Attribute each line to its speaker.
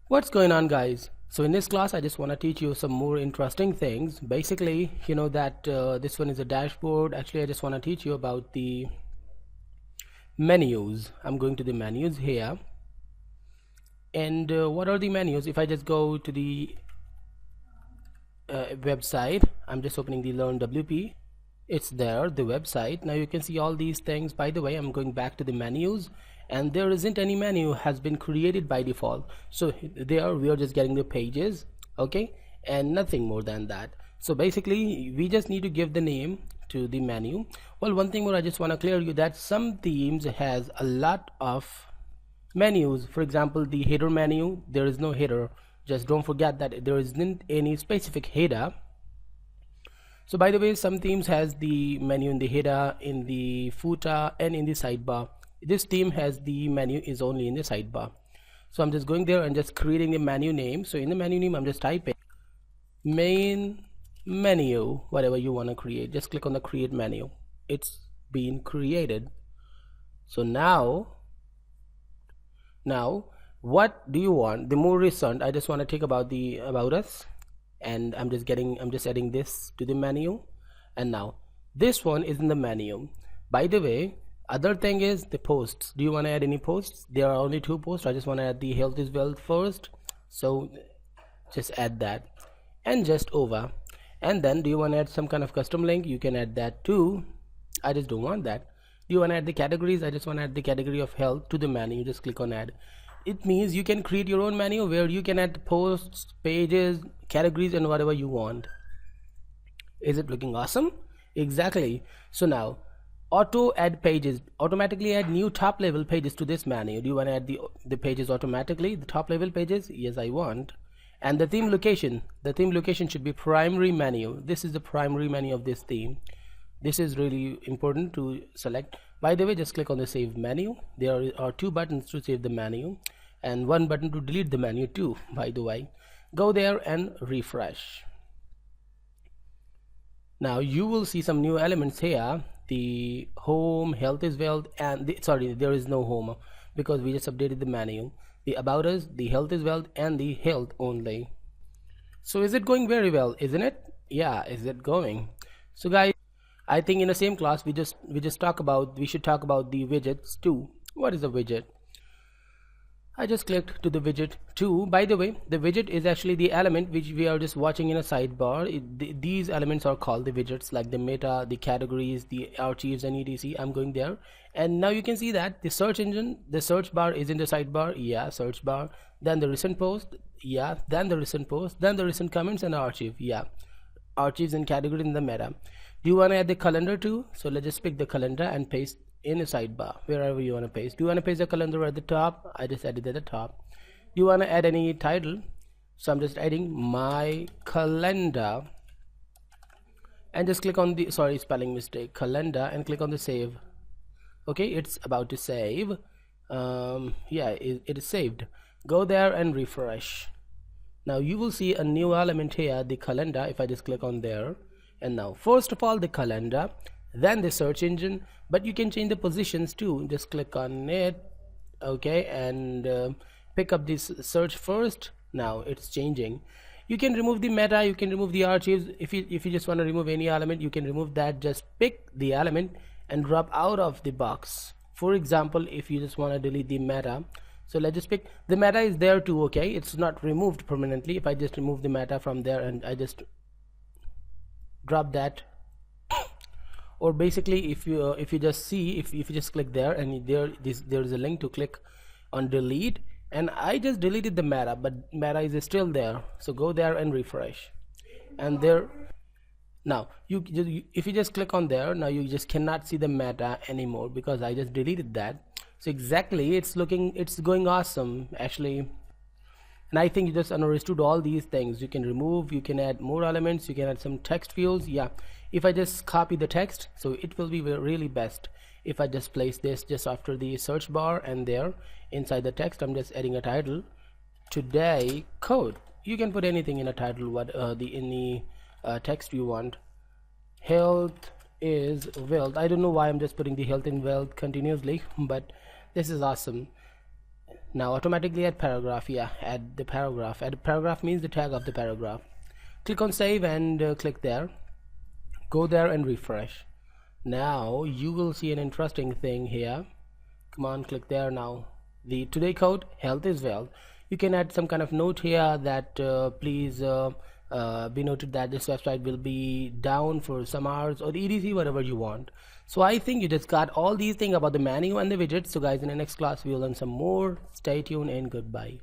Speaker 1: What's going on, guys? So in this class I just want to teach you some more interesting things. Basically, you know that this one is a dashboard. Actually, I just want to teach you about the menus. I'm going to the menus here, and what are the menus? If I just go to the website, I'm just opening the Learn WP. It's there, the website. Now you can see all these things. By the way, I'm going back to the menus, and there isn't any menu has been created by default. So there we are just getting the pages, okay, and nothing more than that. So basically we just need to give the name to the menu. Well, one thing more I just want to clear you that some themes has a lot of menus. For example, the header menu, there is no header. Just don't forget that there isn't any specific header. So by the way, some themes has the menu in the header, in the footer, and in the sidebar. This theme has the menu is only in the sidebar. So I'm just going there and just creating the menu name. So in the menu name, I'm just typing main menu, whatever you want to create. Just click on the create menu. It's been created. So now what do you want? The more recent, I just want to take about the about us, and I'm just adding this to the menu. And now this one is in the menu. By the way, other thing is the posts. Do you want to add any posts? There are only 2 posts. I just want to add the health is wealth first, so just add that and just over. And then do you want to add some kind of custom link? You can add that too. I just don't want that. Do you want to add the categories? I just want to add the category of health to the menu. Just click on add. It means you can create your own menu where you can add posts, pages, categories, and whatever you want. Is it looking awesome? Exactly. So now auto add pages, automatically add new top level pages to this menu. Do you want to add the pages automatically, the top level pages? Yes, I want. And the theme location should be primary menu. This is the primary menu of this theme. This is really important to select. By the way, just click on the save menu. There are 2 buttons to save the menu and 1 button to delete the menu too, by the way. Go there and refresh. Now you will see some new elements here. The home, health is wealth, and there is no home because we just updated the menu. The about us, the health is wealth, and the health only. So is it going very well, isn't it? Yeah, is it going? So guys, I think in the same class we should talk about the widgets too. What is a widget? I just clicked to the widget 2. By the way, the widget is actually the element which we are just watching in a sidebar. These elements are called the widgets, like the meta, the categories, the archives, and etc. I'm going there, and now you can see that the search engine, the search bar is in the sidebar. Yeah, search bar. Then the recent post. Yeah, then the recent post. Then the recent comments and archive. Yeah, archives and categories in the meta. Do you want to add the calendar too? So let's just pick the calendar and paste in a sidebar wherever you want to paste. Do you want to paste the calendar at the top? I just added at the top. Do you want to add any title? So I'm just adding my calendar and just click on the spelling mistake, calendar, and click on the save. Okay, it's about to save. Yeah, it is saved. Go there and refresh. Now you will see a new element here, the calendar. If I just click on there, and now first of all the calendar, then the search engine, but you can change the positions too. Just click on it, okay, and pick up this search first. Now it's changing. You can remove the meta, you can remove the archives. If you just want to remove any element, you can remove that. Just pick the element and drop out of the box. For example, if you just want to delete the meta, so let's just pick the meta is there too, okay, it's not removed permanently. If I just remove the meta from there and I just drop that, or basically if you just click there and there is a link to click on delete, and I just deleted the meta, but meta is still there. So go there and refresh, and there now if you just click on there, now you just cannot see the meta anymore because I just deleted that. So exactly, it's going awesome actually. And I think you just understood all these things. You can remove, you can add more elements, you can add some text fields. Yeah, if I just copy the text, so it will be really best if I just place this just after the search bar, and there inside the text I'm just adding a title, today code. You can put anything in a title, what in the text you want. Health is wealth. I don't know why I'm just putting the health and wealth continuously, but this is awesome. Now automatically add paragraph. Yeah, add the paragraph. Add paragraph means the tag of the paragraph. Click on save and click there. Go there and refresh. Now you will see an interesting thing here. Come on, click there now. The today code, health is wealth. You can add some kind of note here that please be noted that this website will be down for some hours, or etc, whatever you want. So I think you just got all these things about the menu and the widgets. So guys, in the next class we will learn some more. Stay tuned and goodbye.